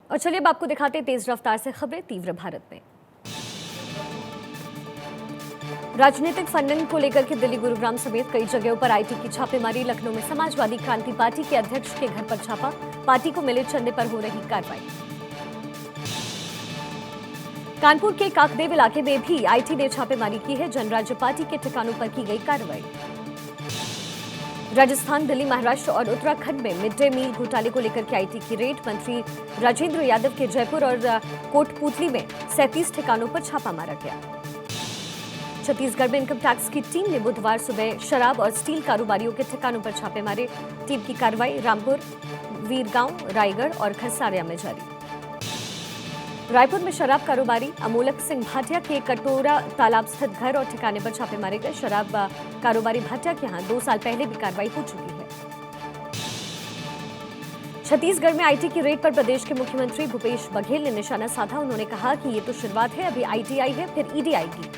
और चलिए अब आपको दिखाते हैं तेज रफ्तार से खबरें तीव्र भारत में। राजनीतिक फंडिंग को लेकर के दिल्ली, गुरुग्राम समेत कई जगहों पर आईटी की छापेमारी। लखनऊ में समाजवादी क्रांति पार्टी के अध्यक्ष के घर पर छापा, पार्टी को मिले चंदे पर हो रही कार्रवाई। कानपुर के काकदेव इलाके में भी आईटी ने छापेमारी की है, जनराज्य पार्टी के ठिकानों पर की गई कार्रवाई। राजस्थान, दिल्ली, महाराष्ट्र और उत्तराखंड में मिड डे मील घोटाले को लेकर के आईटी की रेड। मंत्री राजेंद्र यादव के जयपुर और कोटपूतली में 37 ठिकानों पर छापा मारा गया। छत्तीसगढ़ में इनकम टैक्स की टीम ने बुधवार सुबह शराब और स्टील कारोबारियों के ठिकानों पर छापे मारे। टीम की कार्रवाई रामपुर, वीरगांव, रायगढ़ और खरसारिया में जारी। रायपुर में शराब कारोबारी अमोलक सिंह भाटिया के कटोरा तालाब स्थित घर और ठिकाने पर छापे मारे गए। शराब कारोबारी भाटिया के यहां 2 साल पहले भी कार्रवाई हो चुकी है। छत्तीसगढ़ में आईटी की रेड पर प्रदेश के मुख्यमंत्री भूपेश बघेल ने निशाना साधा। उन्होंने कहा कि ये तो शुरुआत है, अभी आईटीआई है, फिर ईडी आएगी।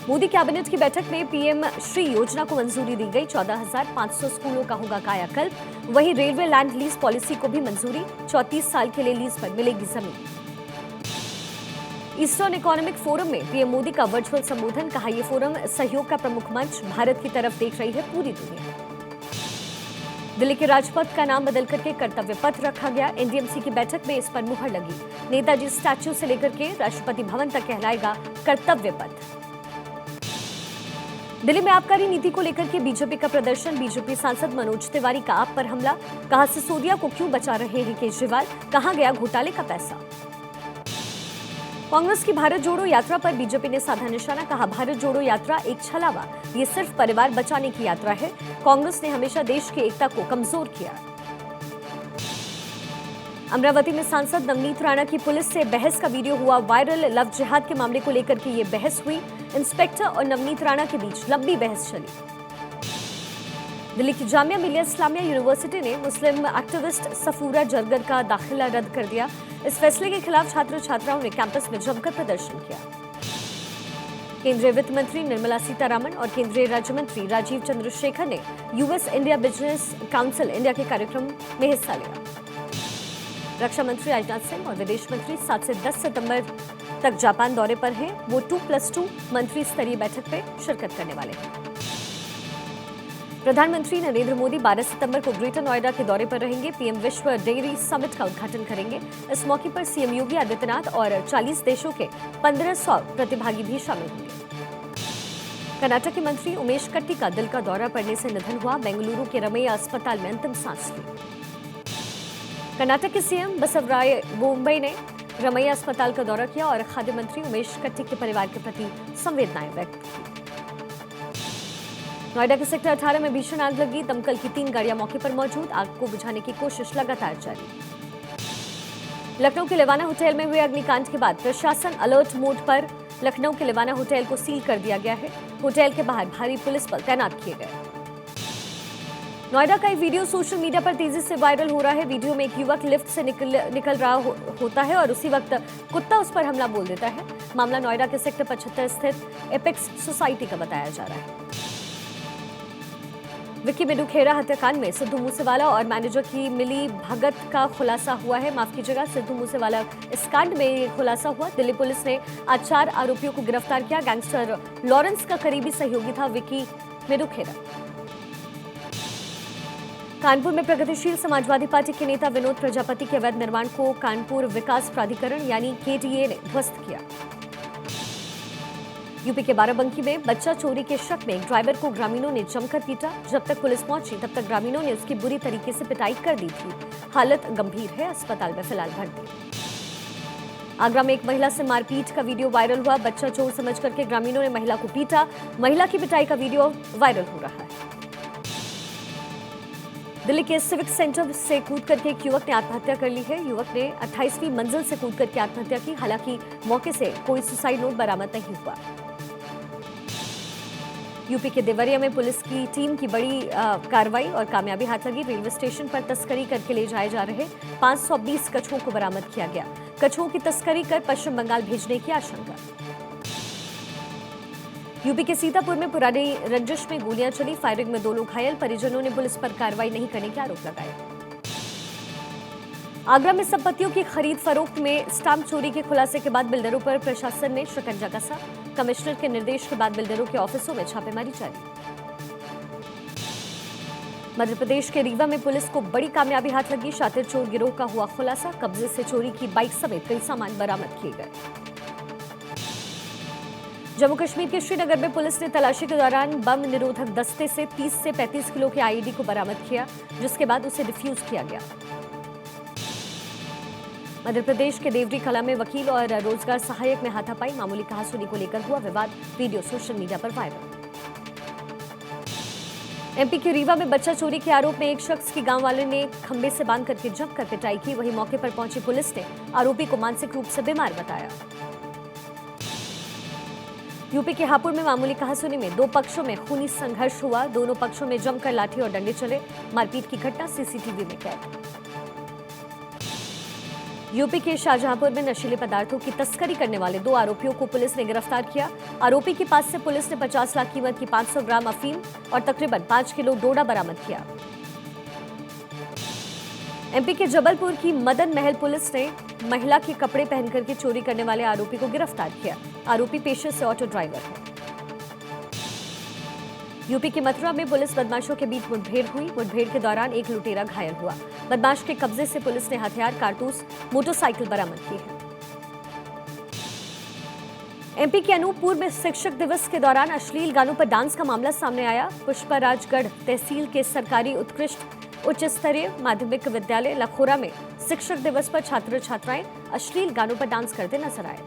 मोदी कैबिनेट की बैठक में पीएम श्री योजना को मंजूरी दी गई। 14,500 स्कूलों का होगा कायाकल्प। वहीं रेलवे लैंड लीज पॉलिसी को भी मंजूरी, 34 साल के लिए लीज पर मिलेगी जमीन। ईस्टर्न इकोनॉमिक फोरम में पीएम मोदी का वर्चुअल संबोधन। कहा, यह फोरम सहयोग का प्रमुख मंच, भारत की तरफ देख रही है पूरी दुनिया। दिल्ली के राजपथ का नाम बदल करके कर्तव्य पथ रखा गया। एनडीएमसी की बैठक में इस पर मुहर लगी। नेताजी स्टैच्यू से लेकर के राष्ट्रपति भवन तक कहलाएगा कर्तव्य पथ। दिल्ली में आबकारी नीति को लेकर के बीजेपी का प्रदर्शन। बीजेपी सांसद मनोज तिवारी का आप पर हमला। कहा, सिसोदिया को क्यों बचा रहे हैं केजरीवाल, कहां गया घोटाले का पैसा। कांग्रेस की भारत जोड़ो यात्रा पर बीजेपी ने साधा निशाना। कहा, भारत जोड़ो यात्रा एक छलावा, ये सिर्फ परिवार बचाने की यात्रा है। कांग्रेस ने हमेशा देश की एकता को कमजोर किया। अमरावती में सांसद नवनीत राणा की पुलिस से बहस का वीडियो हुआ वायरल। लव जिहाद के मामले को लेकर के ये बहस हुई। इंस्पेक्टर और नवनीत राणा के बीच लंबी बहस चली। दिल्ली की जामिया मिलिया इस्लामिया यूनिवर्सिटी ने मुस्लिम एक्टिविस्ट सफूरा जरगर का दाखिला रद्द कर दिया। इस फैसले के खिलाफ छात्र छात्राओं ने कैंपस में जमकर प्रदर्शन किया। केंद्रीय वित्त मंत्री निर्मला सीतारामन और केंद्रीय राज्य मंत्री राजीव चंद्रशेखर ने US India business council India के कार्यक्रम में हिस्सा लिया। रक्षा मंत्री राजनाथ सिंह और विदेश मंत्री 7 से 10 सितंबर तक जापान दौरे पर हैं। वो 2+2 मंत्री स्तरीय बैठक में शिरकत करने वाले हैं। प्रधानमंत्री नरेंद्र मोदी 12 सितंबर को ग्रेटर नोएडा के दौरे पर रहेंगे। पीएम विश्व डेयरी समिट का उद्घाटन करेंगे। इस मौके पर सीएम योगी आदित्यनाथ और 40 देशों के 1500 प्रतिभागी भी शामिल होंगे। कर्नाटक के मंत्री उमेश कट्टी का दिल का दौरा पड़ने से निधन हुआ। बेंगलुरु के रमैया अस्पताल में अंतिम सांस ली। कर्नाटक के सीएम बसवराज बोम्मई ने रमैया अस्पताल का दौरा किया और खाद्य मंत्री उमेश कट्टी के परिवार के प्रति संवेदनाएं व्यक्त की। नोएडा के सेक्टर 18 में भीषण आग लगी। दमकल की 3 गाड़ियां मौके पर मौजूद। आग को बुझाने की कोशिश लगातार जारी। लखनऊ के लेवाना होटल में हुए अग्निकांड के बाद प्रशासन अलर्ट मोड पर। लखनऊ के लेवाना होटल को सील कर दिया गया है। होटल के बाहर भारी पुलिस बल तैनात किए गए। नोएडा का एक वीडियो सोशल मीडिया पर तेजी से वायरल हो रहा है। वीडियो में एक युवक लिफ्ट से निकल रहा होता है और उसी वक्त कुत्ता उस पर हमला बोल देता है। मामला नोएडा के सेक्टर 75 स्थित एपेक्स सोसाइटी का बताया जा रहा है। विक्की मेडुखेड़ा हत्याकांड में सिद्धू मूसेवाला और मैनेजर की मिली भगत का खुलासा हुआ है। माफ कीजिएगा, सिद्धू मूसेवाला इस कांड में खुलासा हुआ। दिल्ली पुलिस ने आज 4 आरोपियों को गिरफ्तार किया। गैंगस्टर लॉरेंस का करीबी सहयोगी था विक्की मेडुखेड़ा। कानपुर में प्रगतिशील समाजवादी पार्टी के नेता विनोद प्रजापति के अवैध निर्माण को कानपुर विकास प्राधिकरण यानी केटीए ने ध्वस्त किया। यूपी के बाराबंकी में बच्चा चोरी के शक में एक ड्राइवर को ग्रामीणों ने जमकर पीटा। जब तक पुलिस पहुंची तब तक ग्रामीणों ने उसकी बुरी तरीके से पिटाई कर दी थी। हालत गंभीर है, अस्पताल में फिलहाल भर्ती। आगरा में एक महिला से मारपीट का वीडियो वायरल हुआ। बच्चा चोर समझ करके ग्रामीणों ने महिला को पीटा। महिला की पिटाई का वीडियो वायरल हो रहा है। दिल्ली के सिविक सेंटर से कूद करके एक युवक ने आत्महत्या कर ली है। युवक ने 28वीं मंजिल से कूद करके आत्महत्या की। हालांकि मौके से कोई सुसाइड नोट बरामद नहीं हुआ। यूपी के देवरिया में पुलिस की टीम की बड़ी कार्रवाई और कामयाबी हाथ लगी। रेलवे स्टेशन पर तस्करी करके ले जाए जा रहे 520 कछुओं को बरामद किया गया। कछुओं की तस्करी कर पश्चिम बंगाल भेजने की आशंका। यूपी के सीतापुर में पुरानी रंजिश में गोलियां चली। फायरिंग में 2 लोग घायल। परिजनों ने पुलिस पर कार्रवाई नहीं करने के आरोप लगाए। आगरा में संपत्तियों की खरीद फरोख्त में स्टाम्प चोरी के खुलासे के बाद बिल्डरों पर प्रशासन ने शिकंजा कसा। कमिश्नर के निर्देश के बाद बिल्डरों के ऑफिसों में छापेमारी जारी। मध्य प्रदेश के रीवा में पुलिस को बड़ी कामयाबी हाथ लगी। शातिर चोर गिरोह का हुआ खुलासा। कब्जे से चोरी की बाइक समेत कई सामान बरामद किए गए। जम्मू कश्मीर के श्रीनगर में पुलिस ने तलाशी के दौरान बम निरोधक दस्ते से 30 से 35 किलो के आईईडी को बरामद किया, जिसके बाद उसे डिफ्यूज किया गया। मध्य प्रदेश के देवरी कला में वकील और रोजगार सहायक में हाथापाई। मामूली कहासुनी को लेकर हुआ विवाद। वीडियो सोशल मीडिया पर वायरल। एमपी के रीवा में बच्चा चोरी के आरोप में एक शख्स की गांव वाले ने खंबे से बांध करके जमकर पिटाई की। वहीं मौके पर पहुंची पुलिस ने आरोपी को मानसिक रूप से बीमार बताया। यूपी के हापुड़ में मामूली कहासुनी में दो पक्षों में खूनी संघर्ष हुआ। दोनों पक्षों में जमकर लाठी और डंडे चले। मारपीट की घटना सीसीटीवी में कैद। यूपी के शाहजहांपुर में नशीले पदार्थों की तस्करी करने वाले दो आरोपियों को पुलिस ने गिरफ्तार किया। आरोपी के पास से पुलिस ने 50 लाख कीमत की 500 ग्राम अफीम और तकरीबन 5 किलो डोडा बरामद किया। एमपी के जबलपुर की मदन महल पुलिस ने महिला के कपड़े पहनकर के चोरी करने वाले आरोपी को गिरफ्तार किया। आरोपी पेशे से ऑटो ड्राइवर है। यूपी के मथुरा में पुलिस बदमाशों के बीच मुठभेड़ हुई। मुठभेड़ के दौरान एक लुटेरा घायल हुआ। बदमाश के कब्जे से पुलिस ने हथियार, कारतूस, मोटरसाइकिल बरामद की है। एमपी के अनूपपुर में शिक्षक दिवस के दौरान अश्लील गानों पर डांस का मामला सामने आया। पुष्पराजगढ़ तहसील के सरकारी उत्कृष्ट उच्च स्तरीय माध्यमिक विद्यालय लखोरा में शिक्षक दिवस पर छात्र छात्राएं अश्लील गानों पर डांस करते नजर आए।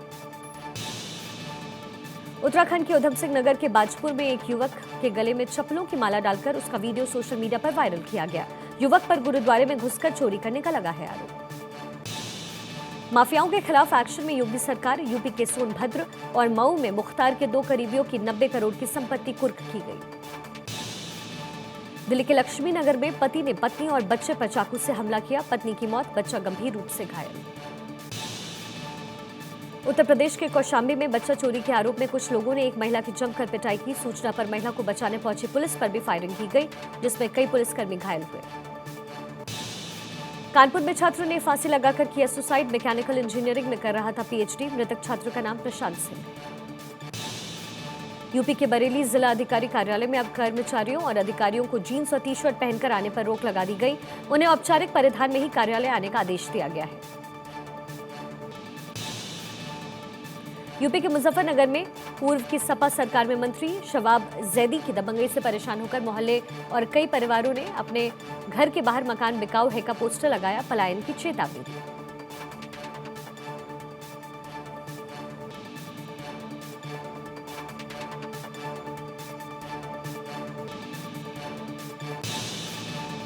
उत्तराखंड के उधम सिंह नगर के बाजपुर में एक युवक के गले में चप्पलों की माला डालकर उसका वीडियो सोशल मीडिया पर वायरल किया गया। युवक पर गुरुद्वारे में घुसकर चोरी करने का लगा है आरोप। माफियाओं के खिलाफ एक्शन में योगी सरकार। यूपी के सोनभद्र और मऊ में मुख्तार के दो करीबियों की 90 करोड़ की संपत्ति कुर्क की गई। दिल्ली के लक्ष्मी नगर में पति ने पत्नी और बच्चे पर चाकू से हमला किया। पत्नी की मौत, बच्चा गंभीर रूप से घायल। उत्तर प्रदेश के कौशाम्बी में बच्चा चोरी के आरोप में कुछ लोगों ने एक महिला की जमकर पिटाई की। सूचना पर महिला को बचाने पहुंची पुलिस पर भी फायरिंग की गई, जिसमें कई पुलिसकर्मी घायल हुए। कानपुर में छात्र ने फांसी लगाकर किया सुसाइड। मैकेनिकल इंजीनियरिंग में कर रहा था पीएचडी। मृतक छात्र का नाम प्रशांत सिंह। यूपी के बरेली जिला अधिकारी कार्यालय में अब कर्मचारियों और अधिकारियों को जीन्स और टी शर्ट पहनकर आने पर रोक लगा दी गई। उन्हें औपचारिक परिधान में ही कार्यालय आने का आदेश दिया गया है। यूपी के मुजफ्फरनगर में पूर्व की सपा सरकार में मंत्री शवाब जैदी की दबंगई से परेशान होकर मोहल्ले और कई परिवारों ने अपने घर के बाहर मकान बिकाऊ है का पोस्टर लगाया। पलायन की चेतावनी दी।